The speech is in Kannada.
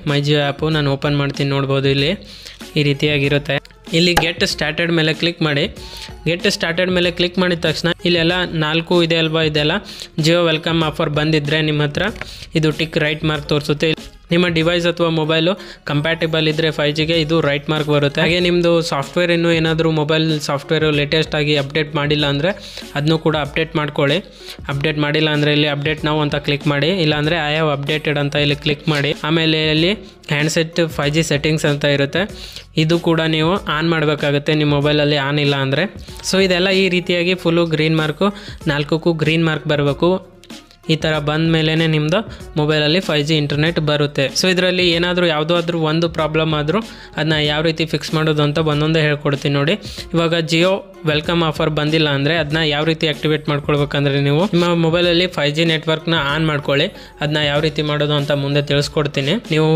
ಮೈ ಜಿಯೋ ಆ್ಯಪು ನಾನು ಓಪನ್ ಮಾಡ್ತೀನಿ, ನೋಡ್ಬೋದು ಇಲ್ಲಿ ಈ ರೀತಿಯಾಗಿರುತ್ತೆ. ಇಲ್ಲಿ ಗೆಟ್ ಸ್ಟಾರ್ಟೆಡ್ ಮೇಲೆ ಕ್ಲಿಕ್ ಮಾಡಿ. ಗೆಟ್ ಸ್ಟಾರ್ಟೆಡ್ ಮೇಲೆ ಕ್ಲಿಕ್ ಮಾಡಿದ ತಕ್ಷಣ ಇಲ್ಲೆಲ್ಲ 4 ಇದೆ ಅಲ್ವಾ, ಇದೆಲ್ಲ ಜಿಯೋ ವೆಲ್ಕಮ್ ಆಫರ್ ಬಂದಿದ್ದರೆ ನಿಮ್ಮ ಹತ್ರ ಇದು ಟಿಕ್ ರೈಟ್ ಮಾರ್ಕ್ ತೋರಿಸುತ್ತೆ. ನಿಮ್ಮ ಡಿವೈಸ್ ಅಥವಾ ಮೊಬೈಲು ಕಂಪ್ಯಾಟಿಬಲ್ ಇದ್ದರೆ 5Gಗೆ ಇದು ರೈಟ್ ಮಾರ್ಕ್ ಬರುತ್ತೆ. ಹಾಗೆ ನಿಮ್ಮದು ಸಾಫ್ಟ್ವೇರ್ ಇನ್ನೂ ಏನಾದರೂ ಮೊಬೈಲ್ ಸಾಫ್ಟ್ವೇರು ಲೇಟೆಸ್ಟ್ ಆಗಿ ಅಪ್ಡೇಟ್ ಮಾಡಿಲ್ಲ ಅಂದರೆ ಅದನ್ನು ಕೂಡ ಅಪ್ಡೇಟ್ ಮಾಡ್ಕೊಳ್ಳಿ. ಅಪ್ಡೇಟ್ ಮಾಡಿಲ್ಲ ಅಂದರೆ ಇಲ್ಲಿ ಅಪ್ಡೇಟ್ ನಾವು ಅಂತ ಕ್ಲಿಕ್ ಮಾಡಿ, ಇಲ್ಲಾಂದರೆ ಐ ಹ್ಯಾವ್ ಅಪ್ಡೇಟೆಡ್ ಅಂತ ಇಲ್ಲಿ ಕ್ಲಿಕ್ ಮಾಡಿ. ಆಮೇಲೆ ಇಲ್ಲಿ ಹ್ಯಾಂಡ್ಸೆಟ್ 5G ಸೆಟ್ಟಿಂಗ್ಸ್ ಅಂತ ಇರುತ್ತೆ, ಇದು ಕೂಡ ನೀವು ಆನ್ ಮಾಡಬೇಕಾಗುತ್ತೆ ನಿಮ್ಮ ಮೊಬೈಲಲ್ಲಿ ಆನ್ ಇಲ್ಲ ಅಂದರೆ. ಸೊ ಇದೆಲ್ಲ ಈ ರೀತಿಯಾಗಿ ಫುಲ್ಲು ಗ್ರೀನ್ ಮಾರ್ಕು 4ಕ್ಕೂ ಗ್ರೀನ್ ಮಾರ್ಕ್ ಬರಬೇಕು. ಈ ಥರ ಬಂದ ಮೇಲೇ ನಿಮ್ಮದು ಮೊಬೈಲಲ್ಲಿ 5G ಇಂಟರ್ನೆಟ್ ಬರುತ್ತೆ. ಸೊ ಇದರಲ್ಲಿ ಏನಾದರೂ ಯಾವುದಾದ್ರೂ ಒಂದು ಪ್ರಾಬ್ಲಮ್ ಆದರೂ ಅದನ್ನ ಯಾವ ರೀತಿ ಫಿಕ್ಸ್ ಮಾಡೋದು ಅಂತ ಒಂದೊಂದೇ ಹೇಳ್ಕೊಡ್ತೀನಿ ನೋಡಿ. ಇವಾಗ ಜಿಯೋ ವೆಲ್ಕಮ್ ಆಫರ್ ಬಂದಿಲ್ಲ ಅಂದರೆ ಅದನ್ನ ಯಾವ ರೀತಿ ಆ್ಯಕ್ಟಿವೇಟ್ ಮಾಡ್ಕೊಳ್ಬೇಕಂದ್ರೆ ನೀವು ನಿಮ್ಮ ಮೊಬೈಲಲ್ಲಿ 5G ನೆಟ್ವರ್ಕ್ನ ಆನ್ ಮಾಡ್ಕೊಳ್ಳಿ. ಅದನ್ನ ಯಾವ ರೀತಿ ಮಾಡೋದು ಅಂತ ಮುಂದೆ ತಿಳಿಸ್ಕೊಡ್ತೀನಿ. ನೀವು